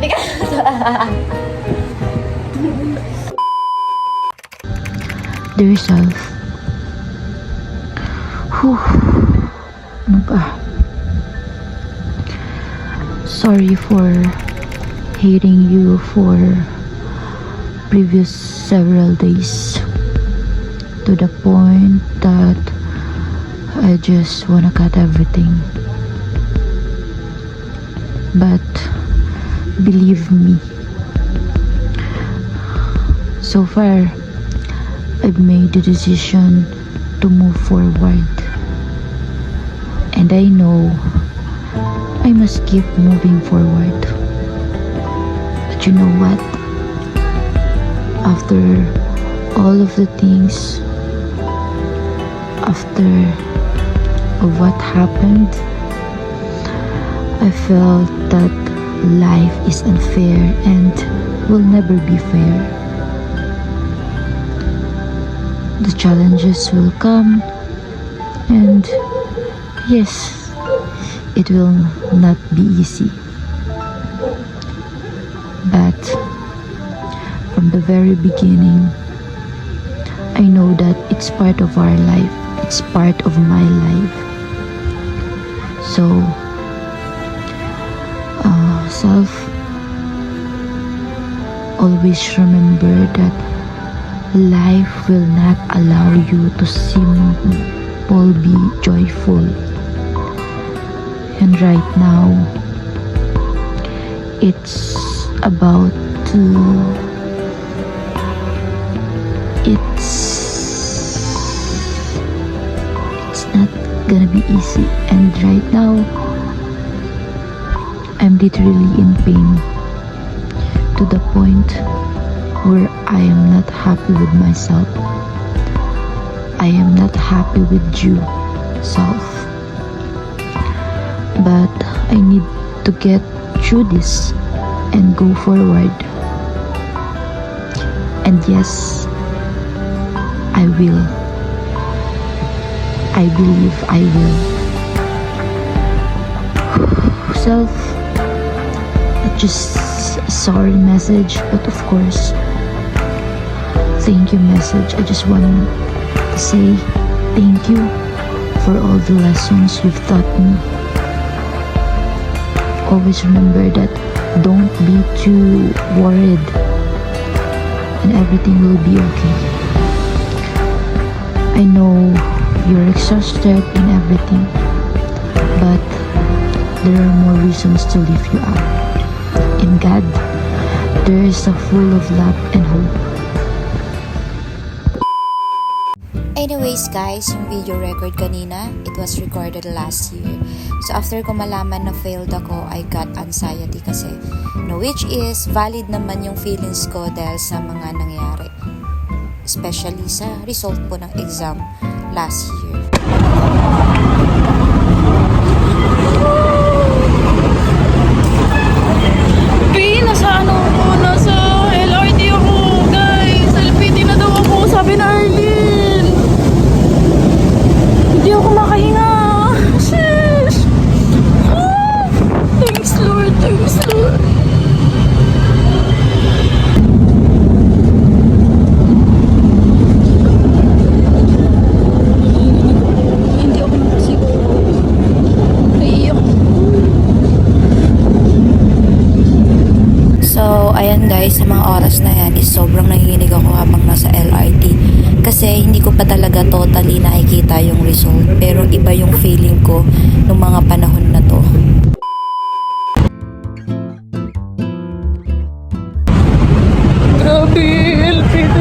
di ka. Dear self. Ano ba? Sorry for hating you for previous several days, to the point that I just wanna cut everything. But believe me, so far I've made the decision to move forward, and I know I must keep moving forward. But you know what? After all of the things, after of what happened, I felt that life is unfair and will never be fair. The challenges will come, and yes, it will not be easy. But from the very beginning, I know that it's part of our life. It's part of my life. So, self, always remember that life will not allow you to simple be joyful. And right now, it's about to, it's not gonna be easy. And right now, I'm literally in pain, to the point where I am not happy with myself. I am not happy with you, self. But I need to get through this and go forward. And yes, I will. I believe I will. Self, just a sorry message, but of course, thank you message. I just want to say thank you for all the lessons you've taught me. Always remember that don't be too worried, and everything will be okay. I know you're exhausted and everything, but there are more reasons to lift you up. In God, there is a full of love and hope. Anyways guys, yung video record kanina, it was recorded last year. So after ko malaman na failed ako, I got anxiety kasi. No, which is valid naman yung feelings ko dahil sa mga nangyari. Especially sa result po ng exam last year. Nasa LRT ako, guys. LPT na daw ako, sabi na Arlene. Hindi ako makahinga. Sheesh. Thanks Lord, thanks Lord. Hindi ako nakasiguro. Naiiyak. So, ayan guys, sa mga oras na yan is sobrang nanginginig ako habang nasa LRT. Kasi hindi ko pa talaga totally nakikita yung result. Pero iba yung feeling ko nung mga panahon na to. Grabe, LPT.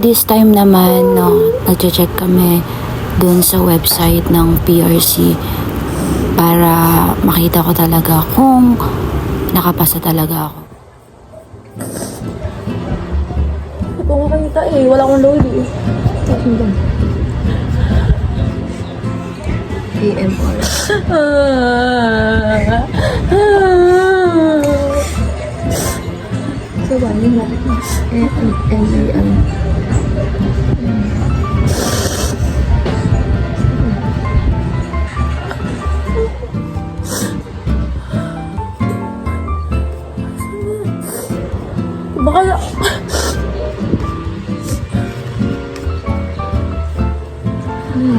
this time naman, no, nag-check kami dun sa website ng PRC para makita ko talaga kung nakapasa talaga ako. Hindi ko makita eh. Wala akong load eh. AMR. So, ba? Yung bakit na? M-E-M-E-N. Baka na... Alam mo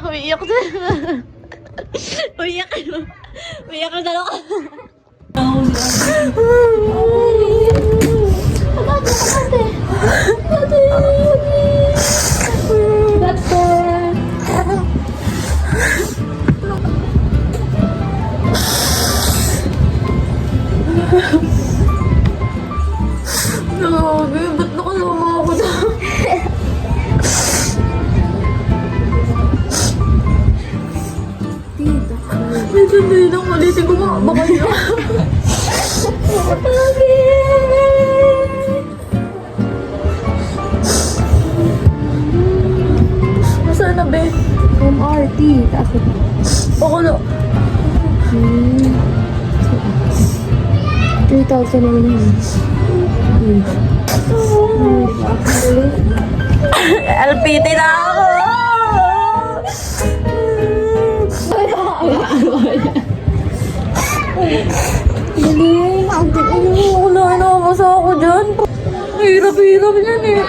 umiiyak na. Umiiyak na. Umiiyak na dalawa. Grabe, ba't nakasama ako na? Tita. Minsan din lang, malitin ko mga bakal na. Nasaan na, be? MRT, taas ko. Ako na. 3,000 naman yun. LPT na ako! Galing, Wala na masa ako dyan. Hirap-hirap yan eh.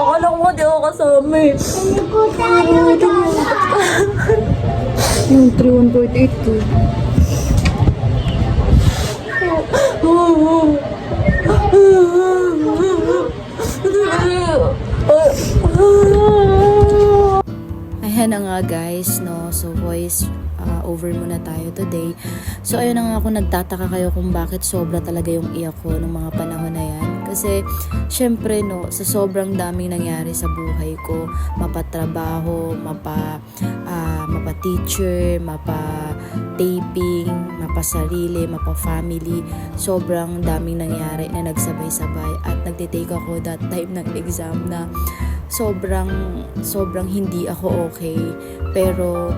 Akala ko di ako kasama eh. yung 3148 Ayan na nga guys, no? So voice over muna tayo today. So ayun na nga, kung nagtataka kayo kung bakit sobra talaga yung iyak ko ng mga panahon na yan. Kasi syempre no, sa sobrang daming nangyari sa buhay ko, mapatrabaho, mapa-teacher, mapa-taping, mapa-sarili, mapa-family. Sobrang daming nangyari na nagsabay-sabay at nagtitake ako that time ng exam na sobrang hindi ako okay. Pero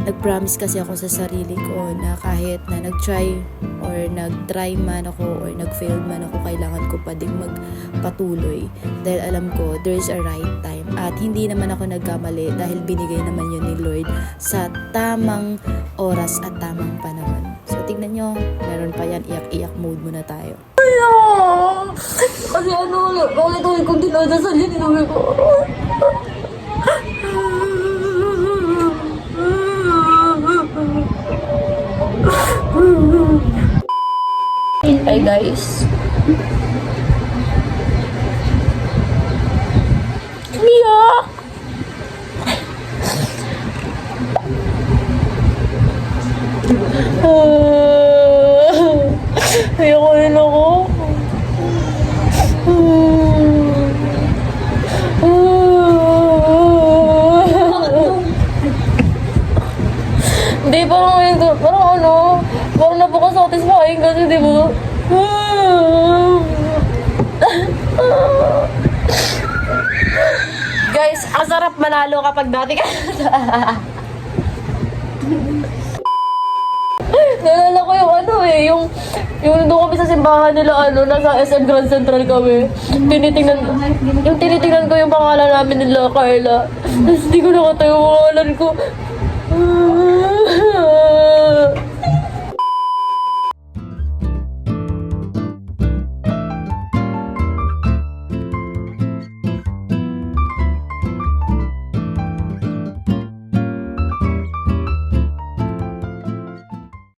nag-promise kasi ako sa sarili ko na kahit na nag-try man ako or nag-fail man ako, kailangan ko pa din magpatuloy dahil alam ko there's a right time at hindi naman ako nagkamali dahil binigay naman yun ni Lord sa tamang oras at tamang panahon. So tignan nyo, meron pa yan, iyak-iyak mode muna tayo. Kasi bakit ako kung dinadasal yan, inuwi ko. Hi guys. Miyak! Ayoko rin ako. Hindi, parang napaka-satisfying kasi, di ba? Guys, ang sarap manalo kapag dati ka. Nalala ko yung doon kami sa simbahan nila, nasa SM Grand Central kami. Tinitingnan ko yung pangalan namin nila, Carla. Tapos hindi ko nakatayo yung pangalan ko.